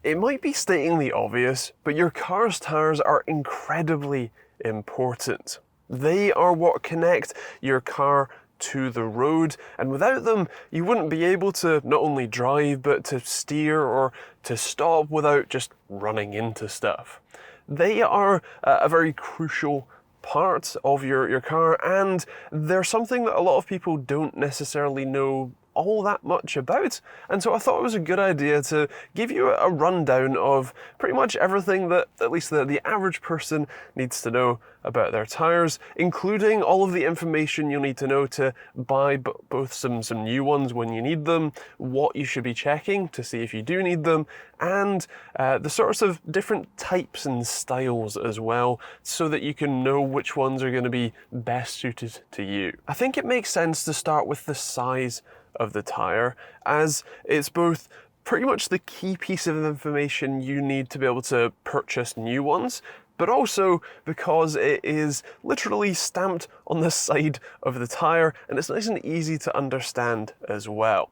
It might be stating the obvious, but your car's tyres are incredibly important. They are what connect your car to the road, and without them, you wouldn't be able to not only drive, but to steer or to stop without just running into stuff. They are a very crucial part of your car, and they're something that a lot of people don't necessarily know all that much about, and so I thought it was a good idea to give you a rundown of pretty much everything that at least the average person needs to know about their tyres, including all of the information you'll need to know to buy both some new ones when you need them, what you should be checking to see if you do need them, and the sorts of different types and styles as well, so that you can know which ones are going to be best suited to you. I think it makes sense to start with the size of the tyre, as it's both pretty much the key piece of information you need to be able to purchase new ones, but also because it is literally stamped on the side of the tyre, and it's nice and easy to understand as well.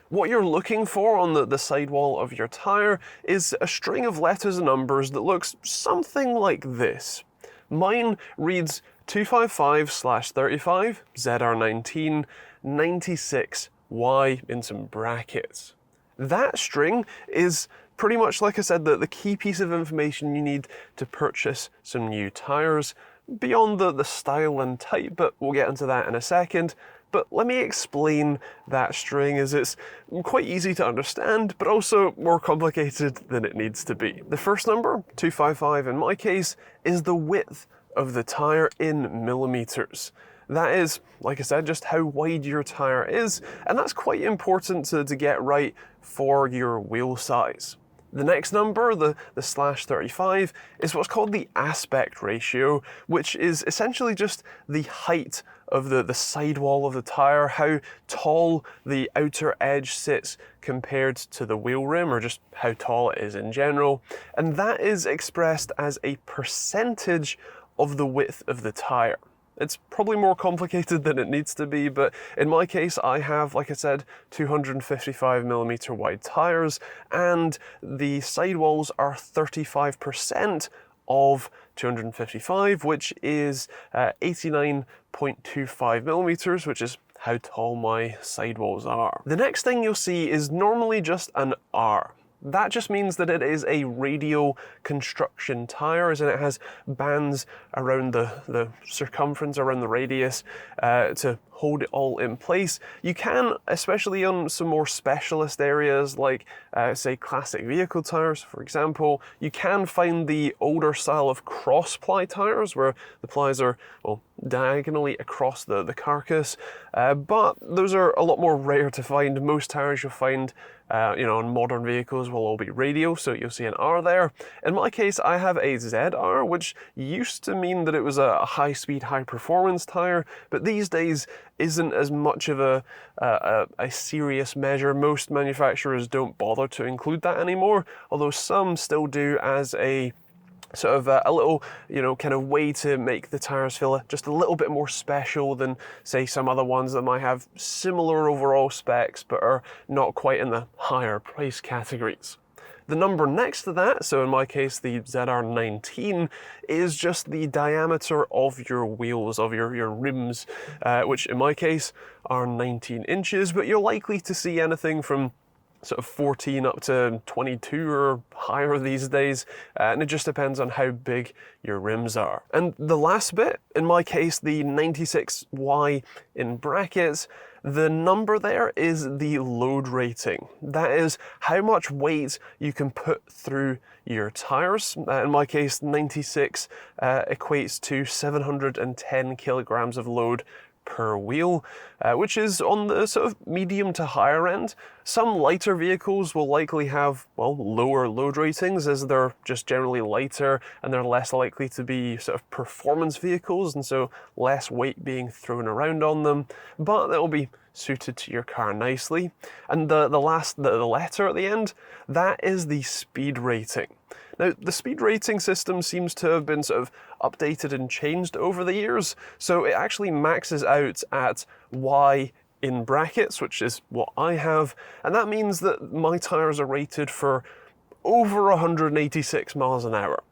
What you're looking for on the sidewall of your tyre is a string of letters and numbers that looks something like this. Mine reads 255/35 ZR19 96Y in some brackets. That string is pretty much, like I said, the key piece of information you need to purchase some new tyres, beyond the style and type, but we'll get into that in a second. But let me explain that string, as it's quite easy to understand, but also more complicated than it needs to be. The first number, 255 in my case, is the width of the tyre in millimeters. That is, like I said, just how wide your tyre is, and that's quite important to get right for your wheel size. The next number, the /35, is what's called the aspect ratio, which is essentially just the height of the sidewall of the tyre, how tall the outer edge sits compared to the wheel rim, or just how tall it is in general. And that is expressed as a percentage of the width of the tyre. It's probably more complicated than it needs to be, but in my case, I have, like I said, 255mm wide tyres, and the sidewalls are 35% of 255, which is 89.25mm, which is how tall my sidewalls are. The next thing you'll see is normally just an R. That just means that it is a radial construction tyre, as in it has bands around the circumference, around the radius, to hold it all in place. You can, especially on some more specialist areas like, say, classic vehicle tyres, for example, you can find the older style of cross-ply tyres, where the plies are, well, diagonally across the carcass, but those are a lot more rare to find. Most tyres you'll find on modern vehicles will all be radial, so you'll see an R there. In my case, I have a ZR, which used to mean that it was a high-speed, high-performance tyre, but these days isn't as much of a serious measure. Most manufacturers don't bother to include that anymore, although some still do, as a sort of a little, kind of way to make the tyres feel just a little bit more special than, say, some other ones that might have similar overall specs but are not quite in the higher price categories. The number next to that, so in my case the ZR19, is just the diameter of your wheels, of your rims, which in my case are 19 inches, but you're likely to see anything from sort of 14 up to 22 or higher these days, and it just depends on how big your rims are. And the last bit, in my case the 96Y in brackets, the number there is the load rating. That is how much weight you can put through your tyres. In my case, 96 equates to 710 kilograms of load per wheel, which is on the sort of medium to higher end. Some lighter vehicles will likely have, well, lower load ratings, as they're just generally lighter and they're less likely to be sort of performance vehicles, and so less weight being thrown around on them, but they'll be suited to your car nicely. And the letter at the end, that is the speed rating. Now, the speed rating system seems to have been sort of updated and changed over the years, so it actually maxes out at Y in brackets, which is what I have, and that means that my tyres are rated for over 186 miles an hour,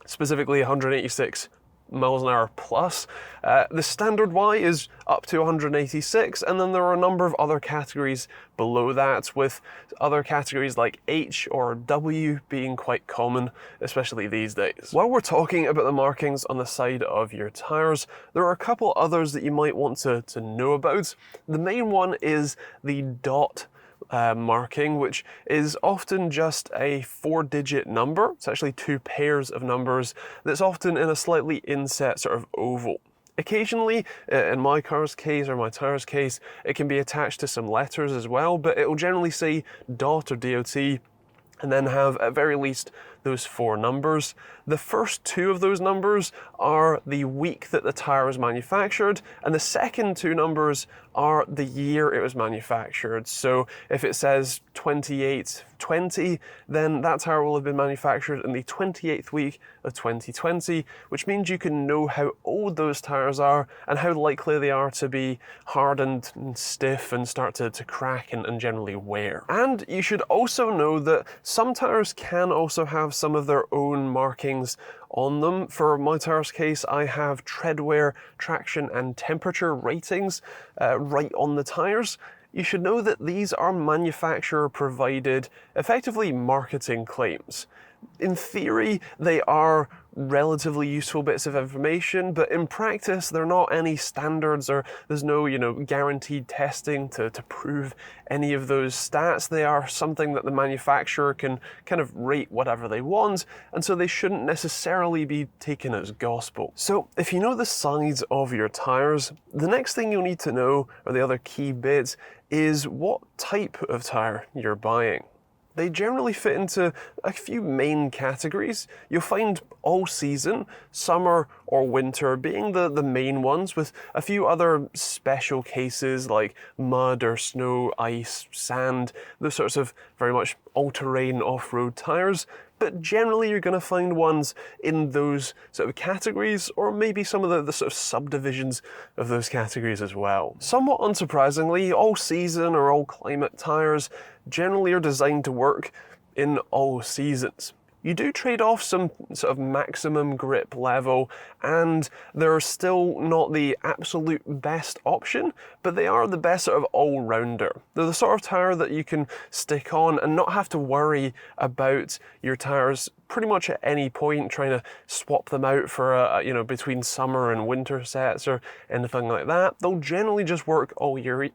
specifically 186 miles an hour plus. The standard Y is up to 186, and then there are a number of other categories below that, with other categories like H or W being quite common, especially these days. While we're talking about the markings on the side of your tyres, there are a couple others that you might want to know about. The main one is the dot marking, which is often just a 4-digit number. It's actually 2 pairs of numbers that's often in a slightly inset sort of oval. Occasionally, in my car's case or my tyre's case, it can be attached to some letters as well, but it will generally say DOT or DOT and then have at very least those 4 numbers. The first 2 of those numbers are the week that the tyre was manufactured, and the second 2 numbers are the year it was manufactured. So if it says 2820, then that tyre will have been manufactured in the 28th week of 2020, which means you can know how old those tyres are and how likely they are to be hardened and stiff and start to crack and generally wear. And you should also know that some tyres can also have some of their own markings on them. For my tyre's case, I have tread wear, traction and temperature ratings right on the tyres. You should know that these are manufacturer provided, effectively marketing claims. In theory, they are relatively useful bits of information, but in practice, they're not any standards, or there's no, guaranteed testing to prove any of those stats. They are something that the manufacturer can kind of rate whatever they want, and so they shouldn't necessarily be taken as gospel. So if you know the size of your tyres, the next thing you'll need to know, or the other key bit, is what type of tyre you're buying. They generally fit into a few main categories. You'll find all season, summer or winter being the main ones, with a few other special cases like mud or snow, ice, sand, those sorts of very much all-terrain off-road tyres. But generally you're going to find ones in those sort of categories, or maybe some of the sort of subdivisions of those categories as well. Somewhat unsurprisingly, all season or all climate tyres generally are designed to work in all seasons. You do trade off some sort of maximum grip level, and they're still not the absolute best option, but they are the best sort of all-rounder. They're the sort of tyre that you can stick on and not have to worry about your tyres pretty much at any point trying to swap them out for between summer and winter sets or anything like that. They'll generally just work all year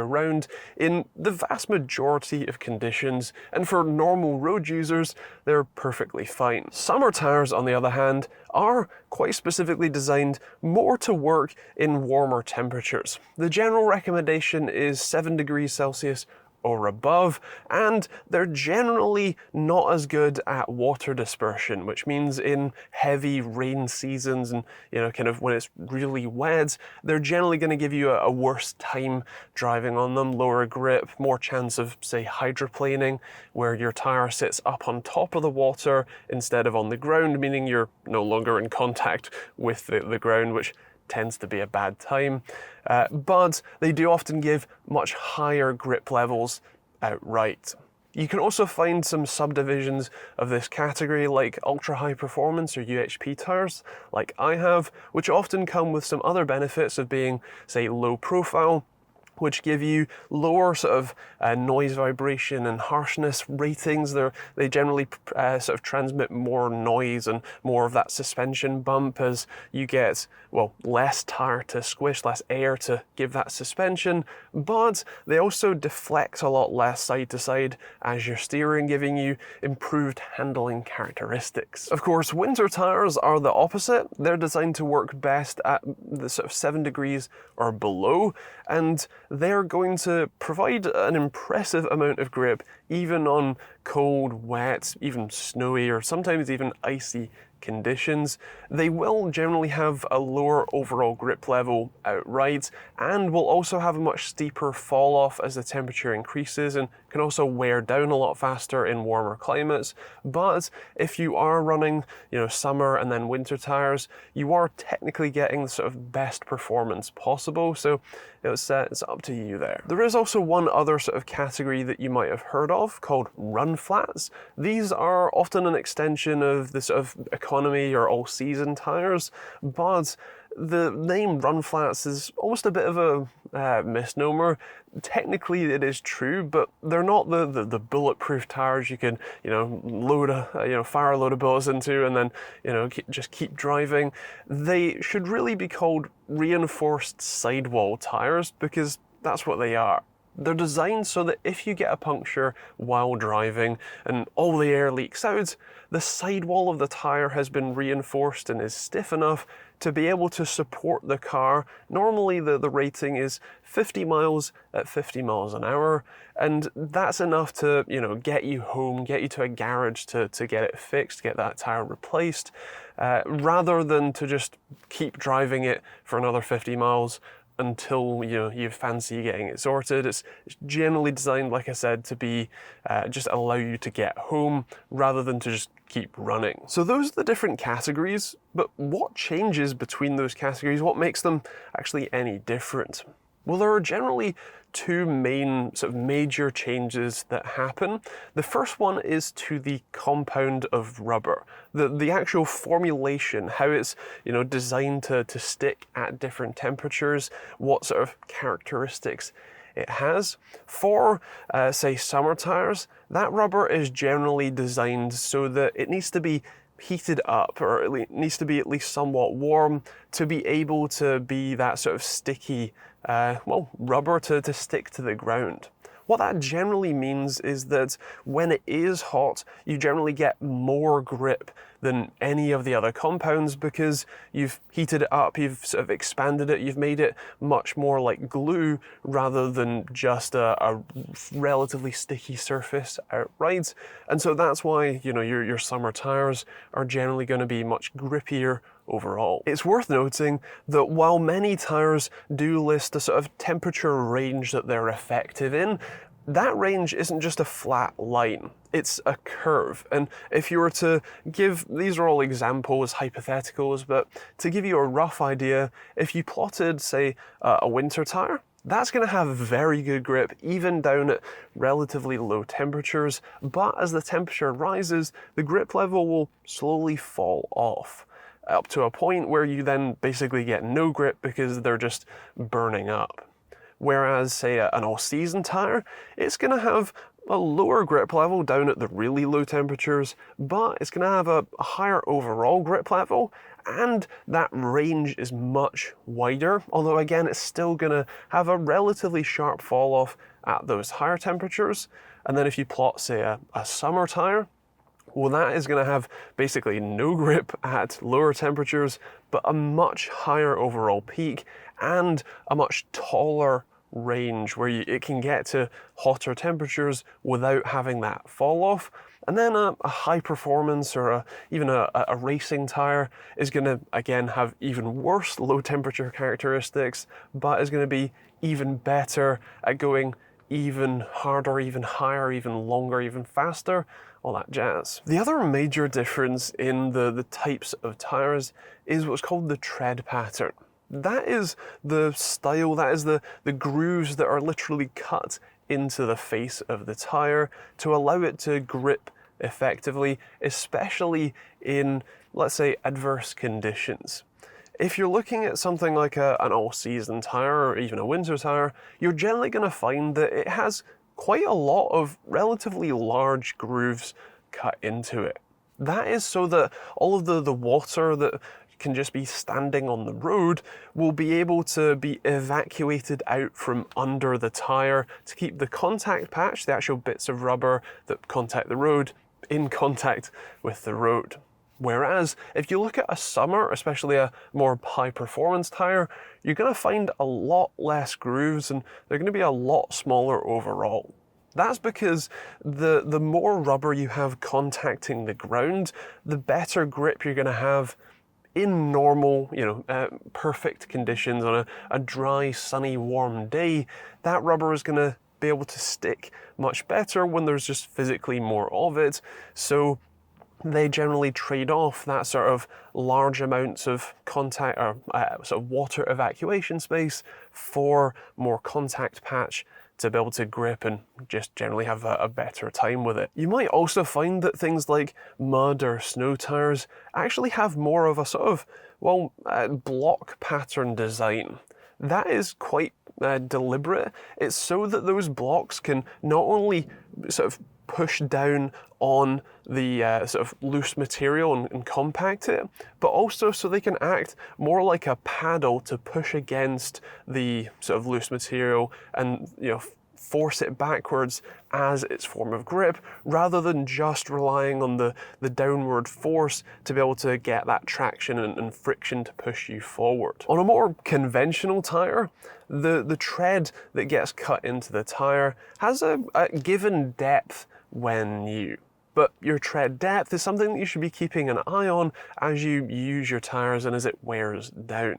round in the vast majority of conditions, and for normal road users, they're perfectly fine. Summer tyres, on the other hand, are quite specifically designed more to work in warmer temperatures. The general recommendation is 7 degrees Celsius or above, and they're generally not as good at water dispersion, which means in heavy rain seasons and kind of when it's really wet, they're generally going to give you a worse time driving on them, lower grip, more chance of, say, hydroplaning, where your tyre sits up on top of the water instead of on the ground, meaning you're no longer in contact with the ground, which tends to be a bad time. But they do often give much higher grip levels outright. You can also find some subdivisions of this category like ultra high performance or UHP tyres, like I have, which often come with some other benefits of being, say, low profile, which give you lower sort of noise, vibration and harshness ratings. They generally sort of transmit more noise and more of that suspension bump as you get, well, less tire to squish, less air to give that suspension, but they also deflect a lot less side to side as you're steering, giving you improved handling characteristics. Of course, winter tires are the opposite. They're designed to work best at the sort of 7 degrees or below, and they're going to provide an impressive amount of grip even on cold, wet, even snowy, or sometimes even icy conditions. They will generally have a lower overall grip level outright, and will also have a much steeper fall off as the temperature increases, and can also wear down a lot faster in warmer climates. But if you are running, summer and then winter tires, you are technically getting the sort of best performance possible. So it's up to you there. There is also one other sort of category that you might have heard of called run flats. These are often an extension of the sort of economy or all-season tires, but the name run flats is almost a bit of a misnomer. Technically it is true, but they're not the bulletproof tires you can, fire a load of bullets into and then, just keep driving. They should really be called reinforced sidewall tires because that's what they are. They're designed so that if you get a puncture while driving and all the air leaks out, the sidewall of the tire has been reinforced and is stiff enough to be able to support the car. Normally the rating is 50 miles at 50 miles an hour, and that's enough to, get you home, get you to a garage to get it fixed, get that tire replaced, rather than to just keep driving it for another 50 miles until you fancy getting it sorted. It's generally designed, like I said, to be just allow you to get home rather than to just keep running. So those are the different categories, but what changes between those categories? What makes them actually any different? Well, there are generally two main sort of major changes that happen. The first one is to the compound of rubber, the actual formulation, how it's designed to stick at different temperatures, what sort of characteristics it has. For say summer tires, that rubber is generally designed so that it needs to be heated up, or it needs to be at least somewhat warm to be able to be that sort of sticky rubber to stick to the ground. What that generally means is that when it is hot, you generally get more grip than any of the other compounds because you've heated it up, you've sort of expanded it, you've made it much more like glue rather than just a relatively sticky surface outright. And so that's why, your summer tires are generally going to be much grippier overall. It's worth noting that while many tires do list a sort of temperature range that they're effective in, that range isn't just a flat line, it's a curve. And if you were to give, these are all examples, hypotheticals, but to give you a rough idea, if you plotted, say, a winter tire, that's going to have very good grip even down at relatively low temperatures, but as the temperature rises, the grip level will slowly fall off, up to a point where you then basically get no grip because they're just burning up. Whereas, say, an all-season tire, it's going to have a lower grip level down at the really low temperatures, but it's going to have a higher overall grip level, and that range is much wider, although again, it's still going to have a relatively sharp fall off at those higher temperatures. And then if you plot, say, a summer tire, well, that is going to have basically no grip at lower temperatures, but a much higher overall peak and a much taller range where it can get to hotter temperatures without having that fall off. And then a high performance or even a racing tire is going to again have even worse low temperature characteristics, but is going to be even better at going even harder, even higher, even longer, even faster, all that jazz. The other major difference in the types of tires is what's called the tread pattern. That is the style, that is the grooves that are literally cut into the face of the tire to allow it to grip effectively, especially in, let's say, adverse conditions. If you're looking at something like an all-season tire or even a winter tire, you're generally going to find that it has quite a lot of relatively large grooves cut into it. That is so that all of the water that can just be standing on the road will be able to be evacuated out from under the tire to keep the contact patch, the actual bits of rubber that contact the road, in contact with the road. Whereas if you look at a summer, especially a more high performance tire, you're going to find a lot less grooves and they're going to be a lot smaller overall. That's because the more rubber you have contacting the ground, the better grip you're going to have in normal, perfect conditions on a dry, sunny, warm day. That rubber is going to be able to stick much better when there's just physically more of it. So they generally trade off that sort of large amounts of contact or sort of water evacuation space for more contact patch to be able to grip and just generally have a better time with it. You might also find that things like mud or snow tires actually have more of a sort of, well, block pattern design. That is quite deliberate. It's so that those blocks can not only sort of push down on the sort of loose material and compact it, but also so they can act more like a paddle to push against the sort of loose material and, you know, force it backwards as its form of grip, rather than just relying on the downward force to be able to get that traction and friction to push you forward. On a more conventional tire, the tread that gets cut into the tire has a given depth when new. But your tread depth is something that you should be keeping an eye on as you use your tires and as it wears down.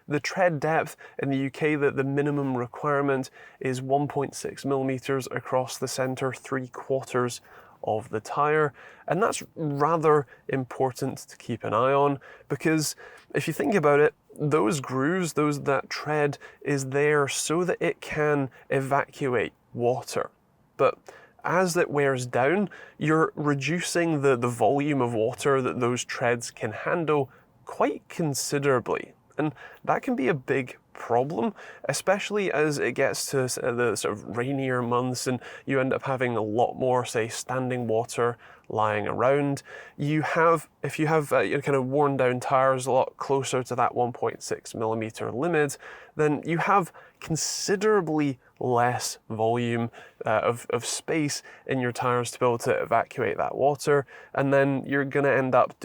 The tread depth in the UK, the minimum requirement is 1.6 millimeters across the center, 3/4 of the tire. And that's rather important to keep an eye on, because if you think about it, those grooves, that tread is there so that it can evacuate water. But as it wears down, you're reducing the volume of water that those treads can handle quite considerably. And that can be a big problem, especially as it gets to the sort of rainier months and you end up having a lot more, say, standing water lying around. If you have kind of worn down tires a lot closer to that 1.6 millimeter limit, then you have considerably less volume of space in your tires to be able to evacuate that water, and then you're going to end up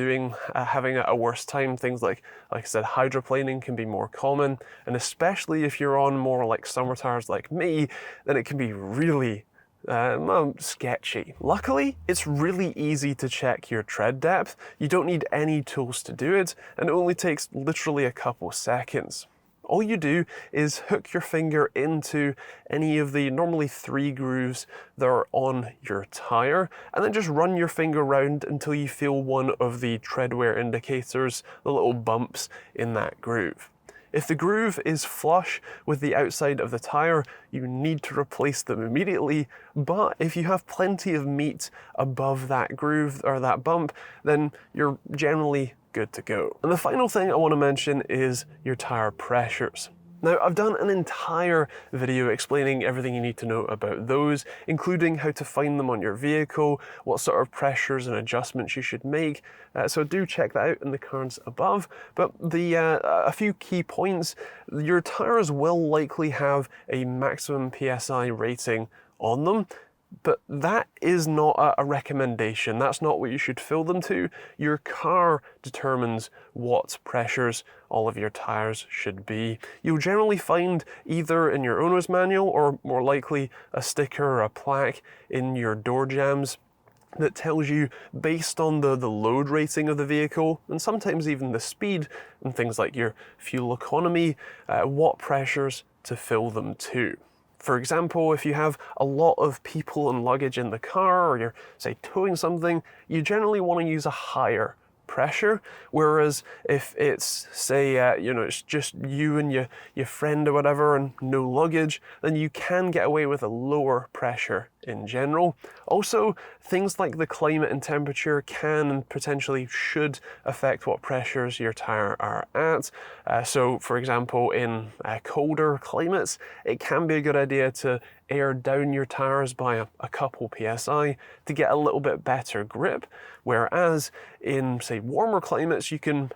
having a worse time. Things like I said, hydroplaning can be more common, and especially if you're on more like summer tires like me, then it can be really sketchy. Luckily, it's really easy to check your tread depth. You don't need any tools to do it, and it only takes literally a couple seconds. All you do is hook your finger into any of the normally 3 grooves that are on your tire, and then just run your finger around until you feel one of the tread wear indicators, the little bumps in that groove. If the groove is flush with the outside of the tire, you need to replace them immediately, but if you have plenty of meat above that groove or that bump, then you're generally good to go. And the final thing I want to mention is your tire pressures. Now, I've done an entire video explaining everything you need to know about those, including how to find them on your vehicle, what sort of pressures and adjustments you should make, so do check that out in the cards above. But a few key points: your tires will likely have a maximum PSI rating on them, but that is not a recommendation. That's not what you should fill them to. Your car determines what pressures all of your tires should be. You'll generally find either in your owner's manual or more likely a sticker or a plaque in your door jambs that tells you, based on the load rating of the vehicle, and sometimes even the speed and things like your fuel economy, what pressures to fill them to. For example, if you have a lot of people and luggage in the car, or you're, say, towing something, you generally want to use a higher pressure. Whereas if it's, say, it's just you and your friend or whatever and no luggage, then you can get away with a lower pressure in general. Also, things like the climate and temperature can and potentially should affect what pressures your tire are at. So, for example, in colder climates, it can be a good idea to air down your tires by a couple PSI to get a little bit better grip, whereas in, say, warmer climates, you can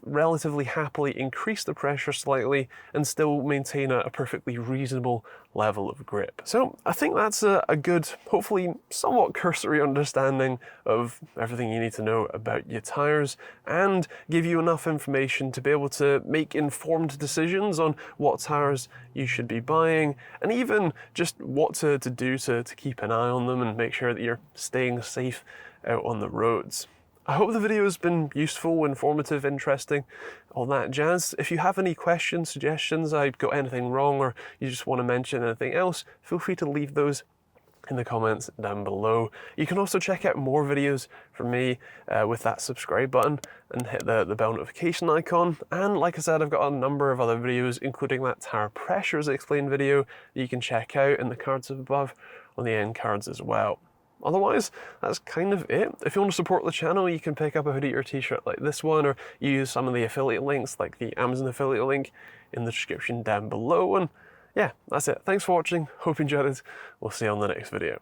relatively happily increase the pressure slightly and still maintain a perfectly reasonable level of grip. So I think that's a good, hopefully somewhat cursory understanding of everything you need to know about your tires, and give you enough information to be able to make informed decisions on what tires you should be buying, and even just what to do to keep an eye on them and make sure that you're staying safe out on the roads. I hope the video has been useful, informative, interesting, all that jazz. If you have any questions, suggestions, I've got anything wrong, or you just want to mention anything else, feel free to leave those in the comments down below. You can also check out more videos from me with that subscribe button and hit the bell notification icon. And like I said, I've got a number of other videos, including that tire pressures explained video that you can check out in the cards above on the end cards as well. Otherwise, that's kind of it. If you want to support the channel, you can pick up a hoodie or t-shirt like this one, or use some of the affiliate links, like the Amazon affiliate link in the description down below. And yeah, that's it. Thanks for watching. Hope you enjoyed it. We'll see you on the next video.